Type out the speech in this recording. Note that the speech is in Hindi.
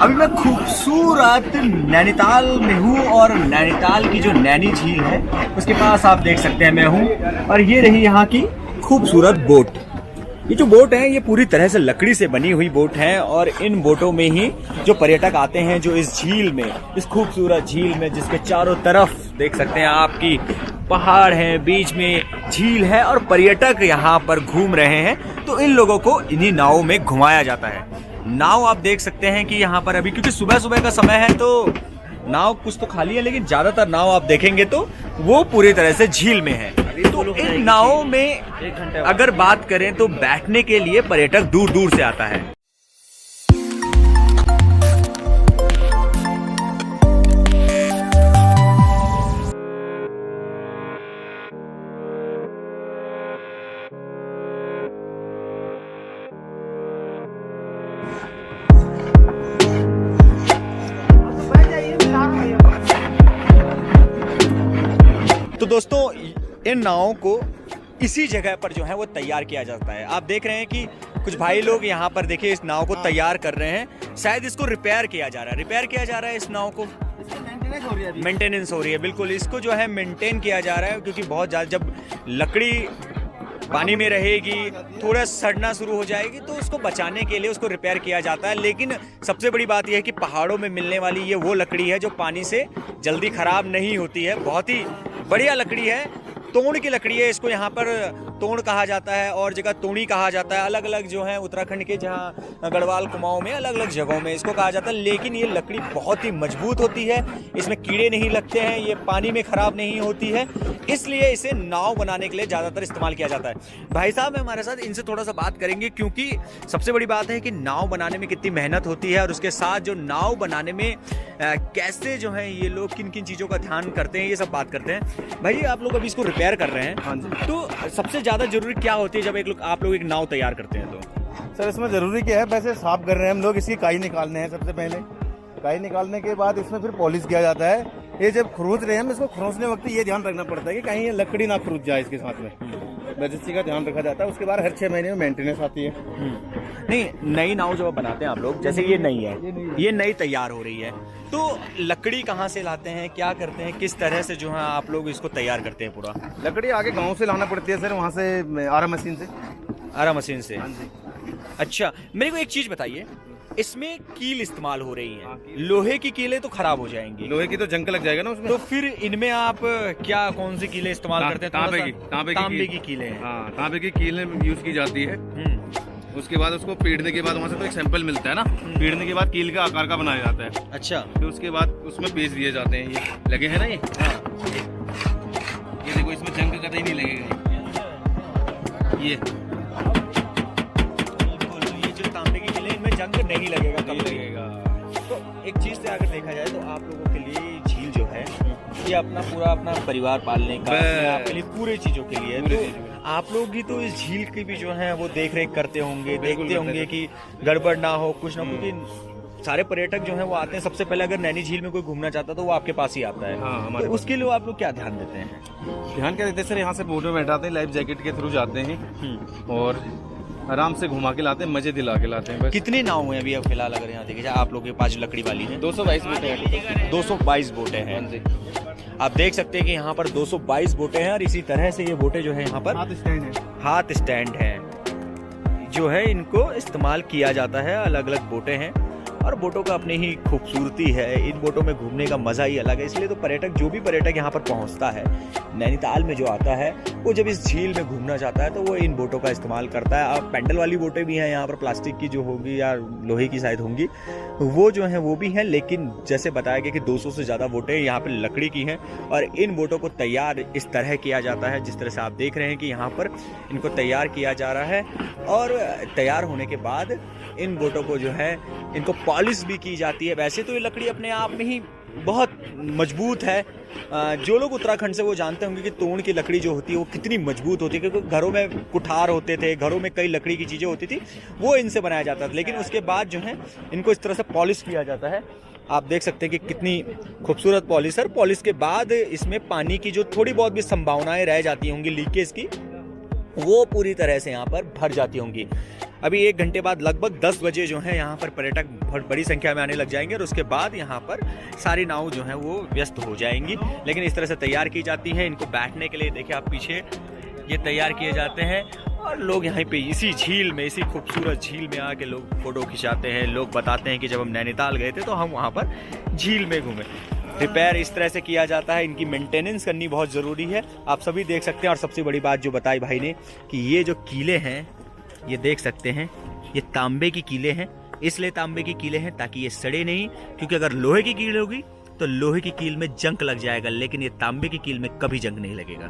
अभी मैं खूबसूरत नैनीताल में हूँ और नैनीताल की जो नैनी झील है उसके पास आप देख सकते हैं मैं हूँ। और ये रही यहाँ की खूबसूरत बोट। ये जो बोट है ये पूरी तरह से लकड़ी से बनी हुई बोट है और इन बोटों में ही जो पर्यटक आते हैं, जो इस झील में, इस खूबसूरत झील में जिसके चारों तरफ देख सकते हैं आपकी पहाड़ है, बीच में झील है और पर्यटक यहाँ पर घूम रहे हैं, तो इन लोगों को इन्हीं नावों में घुमाया जाता है। नाव आप देख सकते हैं कि यहाँ पर अभी क्योंकि सुबह सुबह का समय है तो नाव कुछ तो खाली है, लेकिन ज्यादातर नाव आप देखेंगे तो वो पूरी तरह से झील में है। तो इन नावों में अगर बात करें तो बैठने के लिए पर्यटक दूर दूर से आता है। तो दोस्तों इन नावों को इसी जगह पर जो है वो तैयार किया जाता है। आप देख रहे हैं कि कुछ भाई लोग यहाँ पर देखिए इस नाव को तैयार कर रहे हैं। शायद इसको रिपेयर किया जा रहा है इस नाव को मेंटेनेंस हो रही है। बिल्कुल इसको जो है मेंटेन किया जा रहा है, क्योंकि बहुत ज़्यादा जब लकड़ी पानी में रहेगी थोड़ा सड़ना शुरू हो जाएगी तो उसको बचाने के लिए उसको रिपेयर किया जाता है। लेकिन सबसे बड़ी बात यह है कि पहाड़ों में मिलने वाली ये वो लकड़ी है जो पानी से जल्दी खराब नहीं होती है। बहुत ही बढ़िया लकड़ी है, तोड़ की लकड़ी है। इसको यहाँ पर तोड़ कहा जाता है और जगह तोड़ी कहा जाता है। अलग अलग जो है उत्तराखंड के जहाँ गढ़वाल कुमाऊं में अलग अलग जगहों में इसको कहा जाता है। लेकिन ये लकड़ी बहुत ही मजबूत होती है, इसमें कीड़े नहीं लगते हैं, ये पानी में खराब नहीं होती है, इसलिए इसे नाव बनाने के लिए ज़्यादातर इस्तेमाल किया जाता है। भाई साहब है हमारे साथ, इनसे थोड़ा सा बात करेंगे, क्योंकि सबसे बड़ी बात है कि नाव बनाने में कितनी मेहनत होती है और उसके साथ जो नाव बनाने में कैसे जो है ये लोग किन किन चीज़ों का ध्यान करते हैं, ये सब बात करते हैं। भाई आप लोग अभी इसको रिपेयर कर रहे हैं। हाँ जी। तो सबसे ज़्यादा जरूरी क्या होती है जब आप लोग एक नाव तैयार करते हैं? तो सर इसमें ज़रूरी क्या है, वैसे साफ कर रहे हैं हम लोग, इसकी काई निकालने हैं। सबसे पहले काई निकालने के बाद इसमें फिर पॉलिश किया जाता है। ये जब खरोच रहे हैं हम इसको खरोचने वक्त ये ध्यान रखना पड़ता है कि कहीं ये लकड़ी ना खरोच जाए इसके साथ में, वैसे चीज़ का ध्यान रखा जाता है। उसके बाद हर 6 महीने में मेंटेनेंस आती है। नहीं, नई नाव जब बनाते हैं आप लोग, जैसे ये नई है, ये नई तैयार हो रही है, तो लकड़ी कहाँ से लाते हैं, क्या करते हैं, किस तरह से जो है आप लोग इसको तैयार करते हैं? पूरा लकड़ी आगे गाँव से लाना पड़ती है सर, वहाँ से आरा मशीन से। आरा मशीन से? हाँ जी। अच्छा, मेरे को एक चीज़ बताइए, इसमें कील इस्तेमाल हो रही हैं। लोहे की कीलें तो खराब हो जाएंगी, लोहे की तो जंग लग जाएगा ना उसमें। तो फिर इनमें आप क्या कौन सी कीलें इस्तेमाल करते हैं? तांबे की कीलें हैं। हाँ, तांबे की कीलें यूज की जाती है। उसके बाद उसको पीटने के बाद वहाँ से तो एक सैंपल मिलता है ना, पीटने के बाद कील का आकार का बनाया जाता है। अच्छा, फिर उसके बाद उसमें पेज दिए जाते हैं। ये लगे हैं ना, ये देखो इसमें जंग कतई नहीं लगेगा। ये जंग नहीं लगेगा, कम लगेगा। तो एक चीज से अगर देखा जाए तो आप लोगों के लिए झील जो है ये अपना पूरा अपना परिवार पालने का, आपके लिए पूरे चीजों के लिए, तो आप लोग भी तो इस झील की भी जो है वो देख रेख करते होंगे, देखते होंगे कि गड़बड़ ना हो, कुछ ना, क्योंकि सारे पर्यटक जो है वो आते हैं। सबसे पहले अगर नैनी झील में कोई घूमना चाहता है तो वो आपके पास ही आता है। हाँ, तो उसके लिए आप लोग क्या ध्यान देते हैं? ध्यान क्या देते हैं सर, यहाँ से बोट में बैठाते हैं, लाइफ जैकेट के थ्रू जाते हैं और आराम से घुमा के लाते हैं, मजे दिला के लाते हैं। बस कितनी नाव हुए अभी फिलहाल अगर यहाँ देखिए जाए आप लोग के पास लकड़ी वाली है? 222 बोटें हैं। 222 बोटें हैं। आप देख सकते हैं कि यहाँ पर 222 बोटें हैं और इसी तरह से ये बोटें जो है यहाँ पर हाथ स्टैंड है जो है इनको इस्तेमाल किया जाता है। अलग अलग बोटें हैं और बोटों का अपनी ही खूबसूरती है। इन बोटों में घूमने का मज़ा ही अलग है, इसलिए तो पर्यटक, जो भी पर्यटक यहाँ पर पहुँचता है, नैनीताल में जो आता है, वो जब इस झील में घूमना चाहता है तो वो इन बोटों का इस्तेमाल करता है। अब पैडल वाली बोटें भी हैं यहाँ पर, प्लास्टिक की जो होगी या लोहे की शायद होंगी, वो जो हैं वो भी हैं। लेकिन जैसे बताया गया कि 200 से ज़्यादा बोटें यहाँ पर लकड़ी की हैं और इन बोटों को तैयार इस तरह किया जाता है जिस तरह से आप देख रहे हैं कि यहाँ पर इनको तैयार किया जा रहा है। और तैयार होने के बाद इन बोटों को जो है इनको पॉलिश भी की जाती है। वैसे तो ये लकड़ी अपने आप में ही बहुत मजबूत है। जो लोग उत्तराखंड से वो जानते होंगे कि तोड़ की लकड़ी जो होती है वो कितनी मजबूत होती है, क्योंकि घरों में कुठार होते थे, घरों में कई लकड़ी की चीज़ें होती थी, वो इनसे बनाया जाता था। लेकिन उसके बाद जो है इनको इस तरह से पॉलिश किया जाता है। आप देख सकते हैं कि कितनी खूबसूरत पॉलिश है। पॉलिश के बाद इसमें पानी की जो थोड़ी बहुत भी संभावनाएं रह जाती होंगी लीकेज की, वो पूरी तरह से यहाँ पर भर जाती होंगी। अभी 1 घंटे बाद लगभग 10 बजे जो है यहाँ पर पर्यटक बहुत बड़ी संख्या में आने लग जाएंगे और उसके बाद यहाँ पर सारी नाव जो है वो व्यस्त हो जाएंगी। लेकिन इस तरह से तैयार की जाती हैं। इनको बैठने के लिए देखिए आप पीछे ये तैयार किए जाते हैं और लोग यहाँ पे इसी झील में, इसी खूबसूरत झील में आके लोग फोटो खिंचाते हैं। लोग बताते हैं कि जब हम नैनीताल गए थे तो हम वहाँ पर झील में घूमे। रिपेयर इस तरह से किया जाता है, इनकी मेंटेनेंस करनी बहुत ज़रूरी है। आप सभी देख सकते हैं। और सबसे बड़ी बात जो बताई भाई ने कि ये जो कीले हैं, ये देख सकते हैं, ये तांबे की कीले हैं। इसलिए तांबे की कीले हैं ताकि ये सड़े नहीं, क्योंकि अगर लोहे की कील होगी तो लोहे की कील में जंग लग जाएगा, लेकिन ये तांबे की कील में कभी जंग नहीं लगेगा।